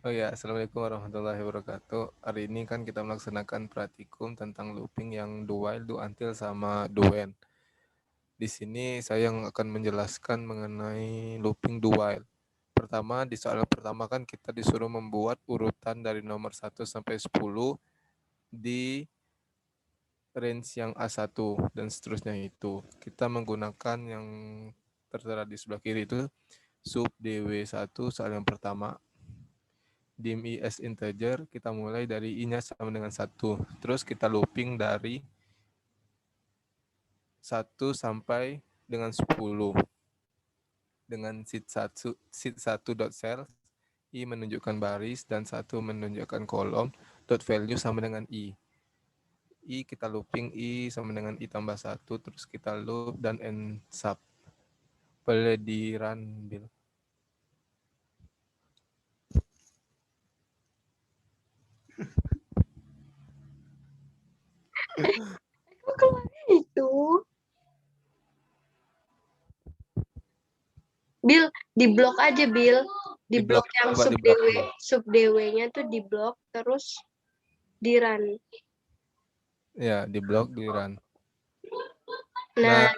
Oh ya, Assalamualaikum warahmatullahi wabarakatuh. Hari ini kan kita melaksanakan praktikum tentang looping yang do while, do until, sama do when. Di sini saya yang akan menjelaskan mengenai looping do while. Pertama, di soal pertama kan kita disuruh membuat urutan dari nomor 1 sampai 10 di range yang A1 dan seterusnya itu. Kita menggunakan yang tertera di sebelah kiri itu sub DW1 soal yang pertama. Dim is integer, kita mulai dari i-nya sama dengan 1. Terus kita looping dari 1 sampai dengan 10. Dengan seed1 dot cells, i menunjukkan baris dan 1 menunjukkan kolom, dot value sama dengan i. I kita looping i sama dengan i tambah 1, terus kita loop dan end sub. Boleh di run, Bill. Kok keluar itu? Bill, di blok aja, Bill. Di Di blok blok, yang coba di blok. sub DW-nya tuh di blok, terus di run. Ya, di blok, di run. Nah,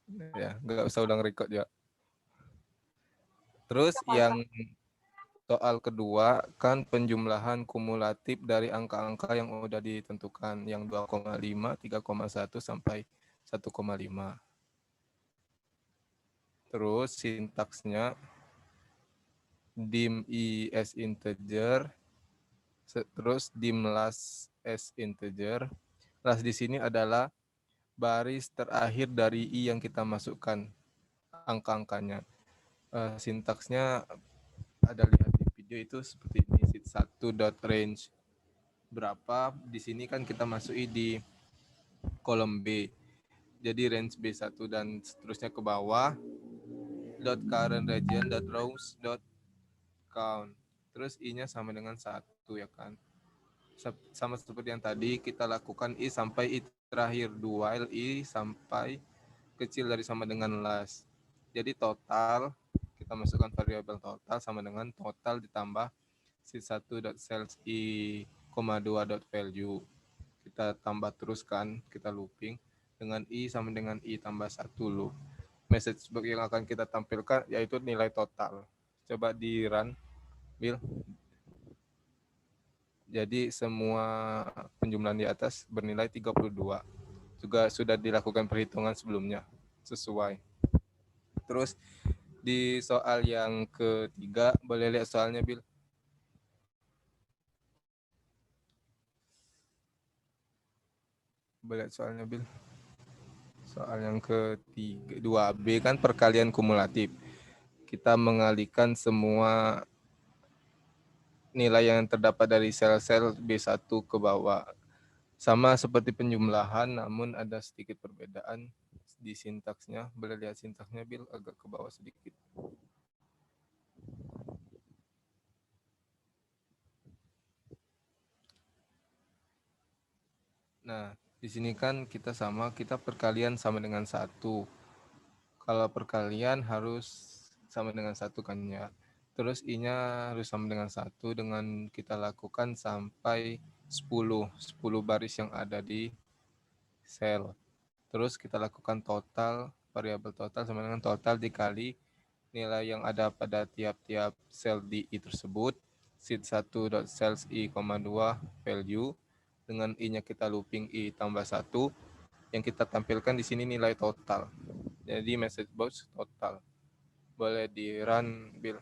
Ya. Ya, nggak usah ulang record ya. Terus yang soal kedua kan penjumlahan kumulatif dari angka-angka yang udah ditentukan, yang 2,5, 3,1 sampai 1,5. Terus sintaksnya dim i as integer, terus dim last as integer. Last di sini adalah baris terakhir dari i yang kita masukkan angka-angkanya. Sintaksnya ada lihat di video itu seperti ini, seed1.range berapa, di sini kan kita masuki di kolom B. Jadi range B1 dan seterusnya ke bawah, dot current region dot rows dot count. Terus i-nya sama dengan 1 ya kan. Sama seperti yang tadi kita lakukan i sampai i terakhir, do while i sampai kecil dari sama dengan last. Jadi total kita masukkan variabel total sama dengan total ditambah seed1.cells i, 2.value. Kita tambah terus kan, kita looping dengan i sama dengan i tambah 1 loop. Message box yang akan kita tampilkan yaitu nilai total. Coba di run, Bill. Jadi semua penjumlahan di atas bernilai 32. Juga sudah dilakukan perhitungan sebelumnya sesuai. Terus di soal yang ketiga, boleh lihat soalnya, Bill. Boleh lihat soalnya, Bill. Soal yang ketiga, 2B kan perkalian kumulatif. Kita mengalihkan semua nilai yang terdapat dari sel-sel B1 ke bawah. Sama seperti penjumlahan, namun ada sedikit perbedaan di sintaksnya. Boleh lihat sintaksnya, Bill, agak ke bawah sedikit. Nah, di sini kan kita perkalian sama dengan 1. Kalau perkalian harus sama dengan 1 kan ya. Terus i-nya harus sama dengan 1 dengan kita lakukan sampai 10 baris yang ada di sel. Terus kita lakukan total, variabel total sama dengan total dikali nilai yang ada pada tiap-tiap sel di i tersebut, seed1.cells i, 2 value, dengan i-nya kita looping i tambah 1, yang kita tampilkan di sini nilai total. Jadi message box total. Boleh di run, Bill.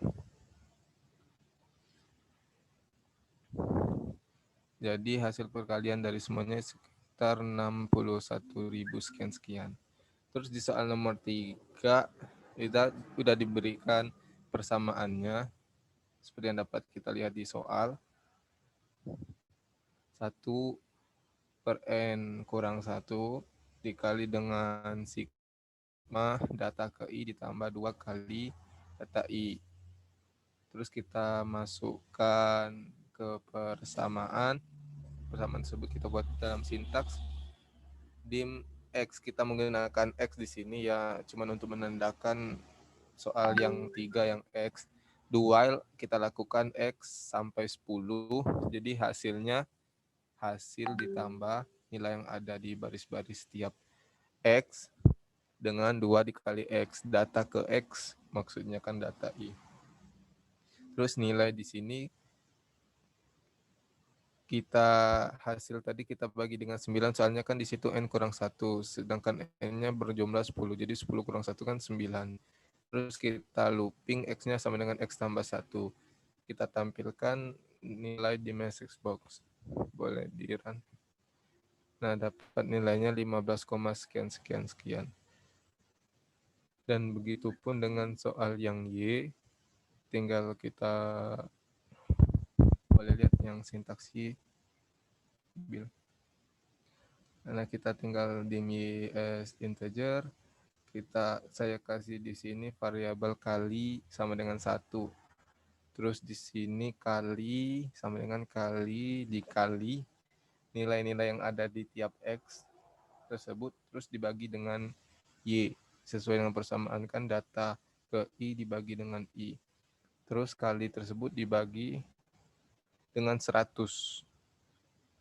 Jadi hasil perkalian dari semuanya sekitar 61.000 sekian-sekian. Terus di soal nomor 3, kita sudah diberikan persamaannya seperti yang dapat kita lihat di soal. 1 per n kurang 1 dikali dengan sigma data ke i ditambah 2 kali data i. Terus kita masukkan ke persamaan tersebut kita buat dalam sintaks. Dim X, kita menggunakan X di sini ya cuman untuk menandakan soal yang 3 yang X. do while kita lakukan X sampai 10, jadi hasil ditambah nilai yang ada di baris-baris setiap X dengan 2 dikali X, data ke X, maksudnya kan data I. Terus nilai di sini kita hasil tadi kita bagi dengan 9, soalnya kan di situ N kurang 1, sedangkan N-nya berjumlah 10, jadi 10 kurang 1 kan 9. Terus kita looping X-nya sama dengan X tambah 1. Kita tampilkan nilai di message box. Boleh di run. Nah, dapat nilainya 15, sekian. Dan begitu pun dengan soal yang Y, tinggal kita boleh lihat yang sintaks Y. Nah, kita tinggal dim Y as integer. Saya kasih di sini variabel kali sama dengan 1. Terus di sini kali sama dengan kali dikali nilai-nilai yang ada di tiap X tersebut, terus dibagi dengan Y. Sesuai dengan persamaan kan data ke I dibagi dengan I. Terus kali tersebut dibagi dengan 100.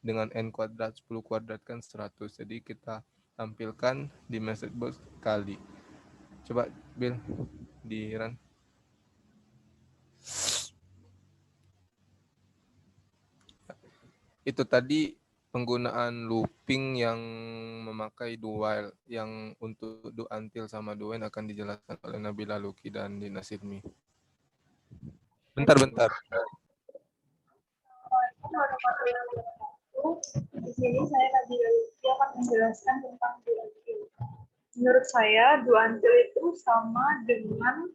Dengan N kuadrat, 10 kuadrat kan 100. Jadi kita tampilkan di message box kali. Coba Bill di run. Itu tadi penggunaan looping yang memakai do while, yang untuk do until sama do when akan dijelaskan oleh Nabila Luki dan Dina Sidmi. Bentar. Di sini saya Nabila Luki akan menjelaskan tentang do until. Menurut saya, do until itu sama dengan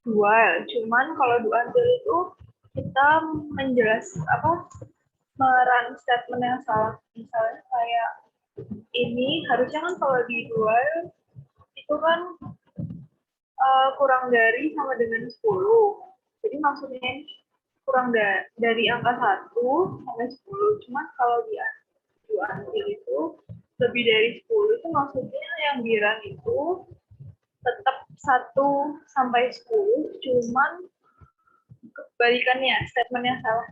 do while. Cuman kalau do until itu kita merun statement yang salah. Misalnya kayak ini harusnya kan kalau di do while itu kan kurang dari sama dengan 10. Jadi maksudnya kurang dari angka 1 sampai 10. Cuman kalau di do until itu lebih dari 10 itu maksudnya yang di run itu tetap 1 sampai 10, cuman kebalikannya, statementnya salah.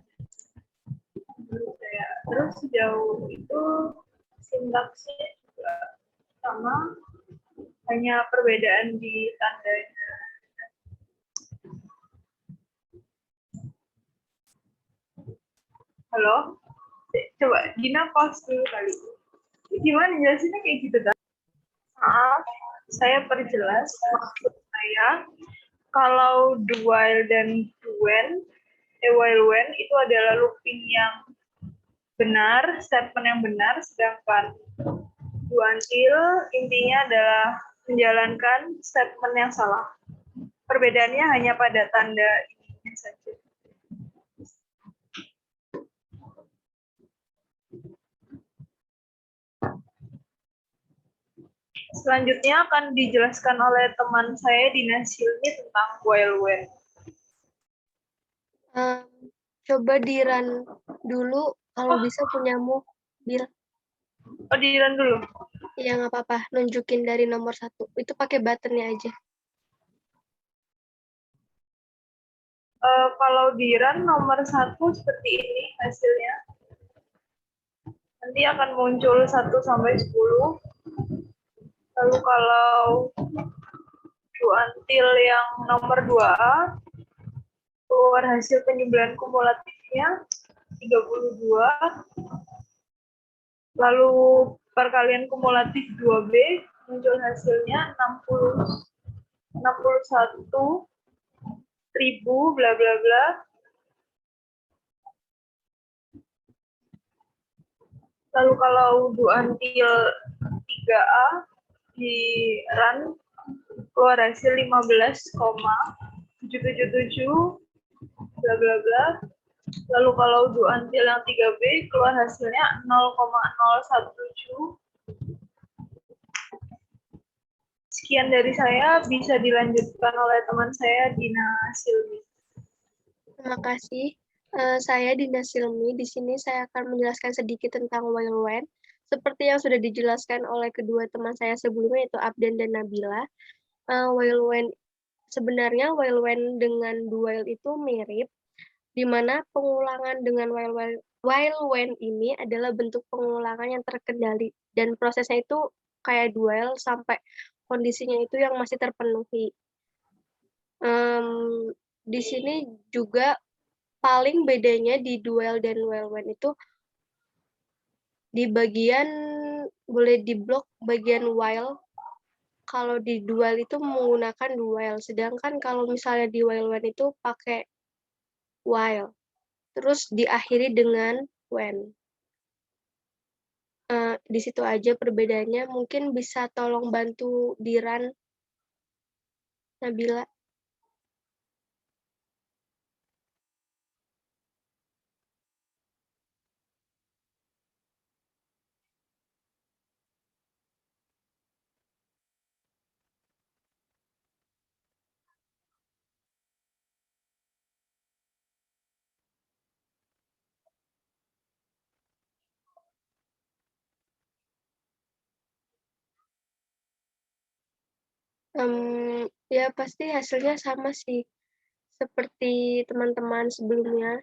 Terus sejauh itu sintaksnya juga sama, hanya perbedaan di tandanya. Halo? Coba Gina pause dulu kali. Gimana jelasinnya kayak gitu, kan? Maaf, saya perjelas. Maksud saya, kalau do while dan do when, while when itu adalah looping yang benar, statement yang benar, sedangkan do until intinya adalah menjalankan statement yang salah. Perbedaannya hanya pada tanda ininya saja. Selanjutnya akan dijelaskan oleh teman saya Dina Silmi tentang while when. Coba di run dulu kalau bisa punyamu, Bil. Oh, di run dulu? Iya, nggak apa-apa. Nunjukin dari nomor 1. Itu pakai buttonnya aja. Kalau di run nomor 1 seperti ini hasilnya. Nanti akan muncul 1 sampai 10. Lalu kalau do until yang nomor 2A, keluar hasil penjumlahan kumulatifnya 32. Lalu perkalian kumulatif 2B, muncul hasilnya 61.000 bla bla bla. Lalu kalau do until 3A di run, keluar hasil 15,777 bla bla bla. Lalu kalau do until yang 3B, keluar hasilnya 0,017. Sekian dari saya, bisa dilanjutkan oleh teman saya, Dina Silmi. Terima kasih. Saya Dina Silmi. Di sini saya akan menjelaskan sedikit tentang while when. Seperti yang sudah dijelaskan oleh kedua teman saya sebelumnya, yaitu Abdan dan Nabila. While when sebenarnya while when dengan do while itu mirip, di mana pengulangan dengan while when ini adalah bentuk pengulangan yang terkendali dan prosesnya itu kayak do while sampai kondisinya itu yang masih terpenuhi. Di sini juga paling bedanya di do while dan while when itu di bagian boleh diblok bagian while. Kalau di do while itu menggunakan do while, sedangkan kalau misalnya di while when itu pakai while. Terus diakhiri dengan when. Di situ aja perbedaannya. Mungkin bisa tolong bantu Diran, Nabila. Ya pasti hasilnya sama sih. Seperti teman-teman sebelumnya.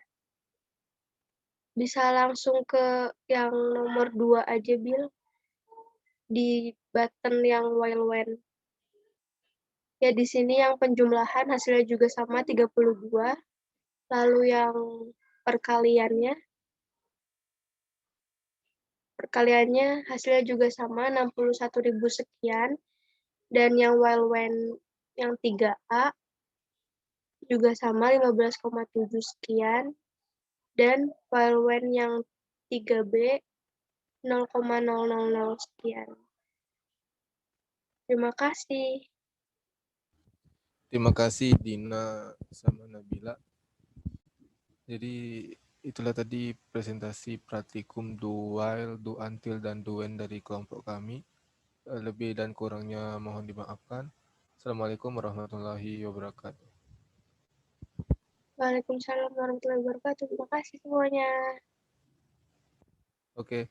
Bisa langsung ke yang nomor 2 aja, Bil. Di button yang while when. Ya di sini yang penjumlahan hasilnya juga sama 32. Lalu yang perkaliannya hasilnya juga sama 61.000 sekian. Dan yang while when yang 3A juga sama 15,7 sekian. Dan while when yang 3B 0,000 sekian. Terima kasih. Terima kasih Dina sama Nabila. Jadi itulah tadi presentasi praktikum do while, do until, dan do when dari kelompok kami. Lebih dan kurangnya mohon dimaafkan. Assalamualaikum warahmatullahi wabarakatuh. Waalaikumsalam warahmatullahi wabarakatuh. Terima kasih semuanya. Oke.